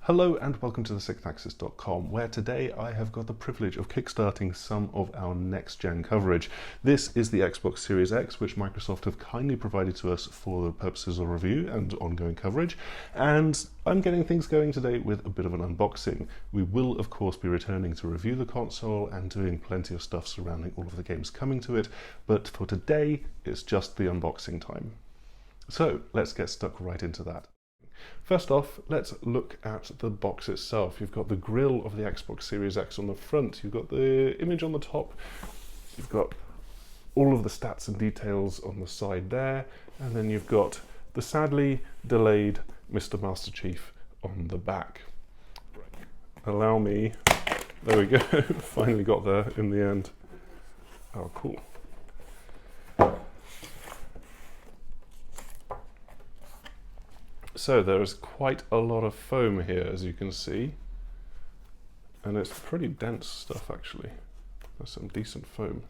Hello and welcome to the sixthaxis.com, where today I have got the privilege of kickstarting some of our next-gen coverage. This is the Xbox Series X, which Microsoft have kindly provided to us for the purposes of review and ongoing coverage, and I'm getting things going today with a bit of an unboxing. We will, of course, be returning to review the console and doing plenty of stuff surrounding all of the games coming to it, but for today, it's just the unboxing time. So let's get stuck right into that. First off, let's look at the box itself. You've got the grille of the Xbox Series X on the front, you've got the image on the top, you've got all of the stats and details on the side there, and then you've got the sadly delayed Mr. Master Chief on the back. Allow me, there we go, finally got there in the end. Oh, cool. So there is quite a lot of foam here, as you can see, and it's pretty dense stuff actually. There's some decent foam.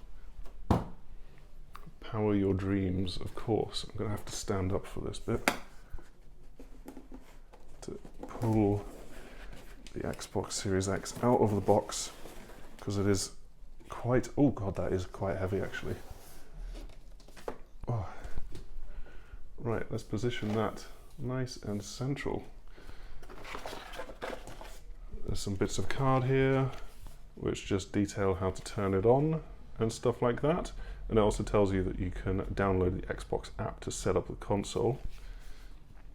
Power your dreams, of course. I'm going to have to stand up for this bit to pull the Xbox Series X out of the box, because it is quite, oh god, that is quite heavy actually. Oh. Right, let's position that nice and central. There's some bits of card here which just detail how to turn it on and stuff like that, and it also tells you that you can download the Xbox app to set up the console.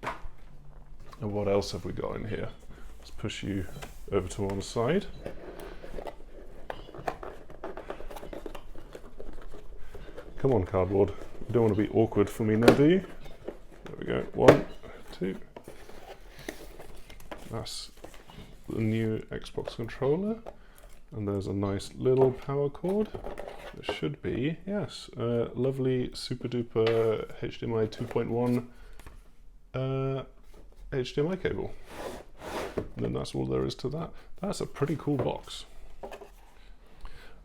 And what else have we got in here? Let's push you over to one side. Come on, cardboard, you don't want to be awkward for me now, do you? There we go, 1, 2. That's the new Xbox controller, and there's a nice little power cord. There should be, yes, a lovely super duper HDMI 2.1 HDMI cable. And then that's all there is to that. That's a pretty cool box.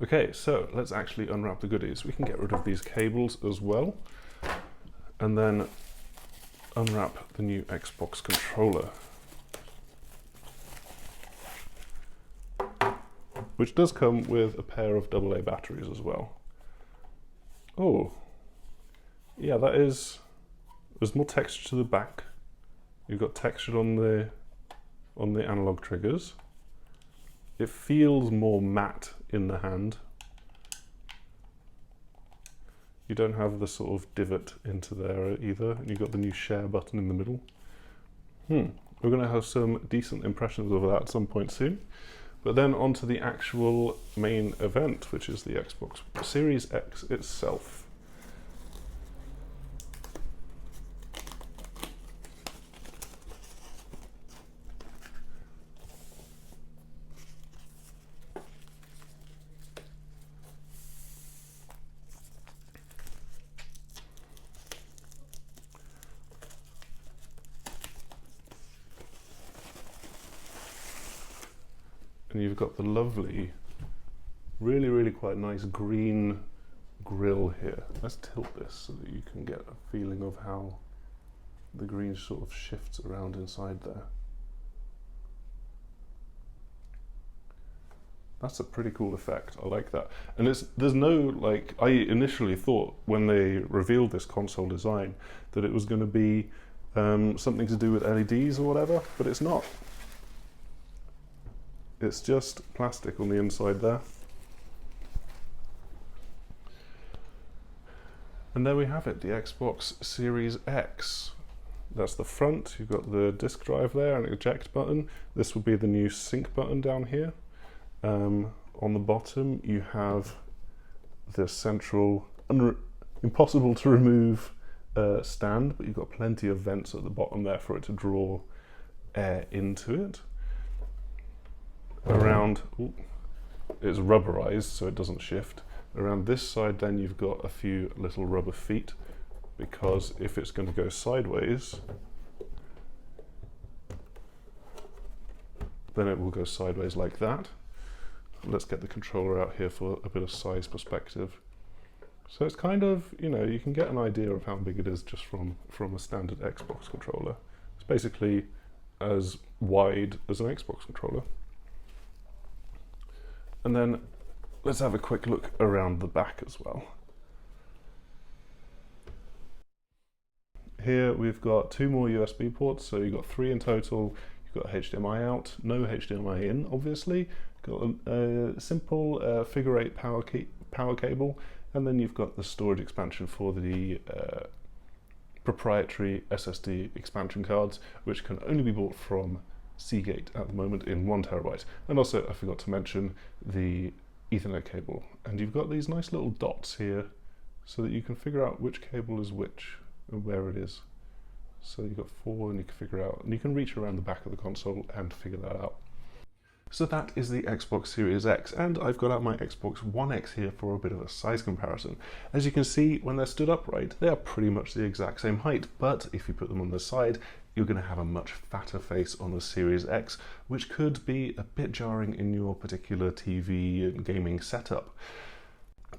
Okay, so let's actually unwrap the goodies. We can get rid of these cables as well, and then unwrap the new Xbox controller, which does come with a pair of AA batteries as well. Oh, yeah, that is, there's more texture to the back. You've got texture on the analog triggers. It feels more matte in the hand. You don't have the sort of divot into there either, and you've got the new share button in the middle. We're going to have some decent impressions of that at some point soon. But then on to the actual main event, which is the Xbox Series X itself. And you've got the lovely, really quite nice green grille here. Let's tilt this so that you can get a feeling of how the green sort of shifts around inside there. That's a pretty cool effect, I like that. And there's no, like, I initially thought when they revealed this console design that it was going to be something to do with LEDs or whatever, but it's not. It's just plastic on the inside there. And there we have it, the Xbox Series X. That's the front, you've got the disk drive there and an eject button. This will be the new sync button down here. On the bottom you have the central, impossible to remove stand, but you've got plenty of vents at the bottom there for it to draw air into it. Around, it's rubberized so it doesn't shift. Around this side then you've got a few little rubber feet, because if it's going to go sideways, then it will go sideways like that. Let's get the controller out here for a bit of size perspective. So it's kind of, you know, you can get an idea of how big it is just from a standard Xbox controller. It's basically as wide as an Xbox controller. And then let's have a quick look around the back as well. Here we've got 2 more USB ports, so you've got 3 in total. You've got HDMI out, no HDMI in, obviously. Got a simple figure 8 power cable, and then you've got the storage expansion for the proprietary SSD expansion cards, which can only be bought from Seagate at the moment in 1 terabyte. And also, I forgot to mention the Ethernet cable. And you've got these nice little dots here so that you can figure out which cable is which and where it is. So you've got 4 and you can figure out, and you can reach around the back of the console and figure that out. So that is the Xbox Series X, and I've got out my Xbox One X here for a bit of a size comparison. As you can see, when they're stood upright, they are pretty much the exact same height, but if you put them on the side, you're going to have a much fatter face on the Series X, which could be a bit jarring in your particular TV and gaming setup.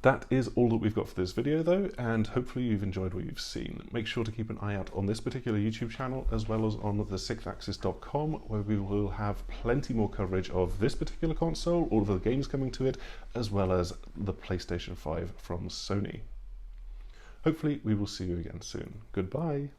That is all that we've got for this video though, and hopefully you've enjoyed what you've seen. Make sure to keep an eye out on this particular YouTube channel as well as on the sixthaxis.com, where we will have plenty more coverage of this particular console, all of the games coming to it, as well as the PlayStation 5 from Sony. Hopefully we will see you again soon. Goodbye.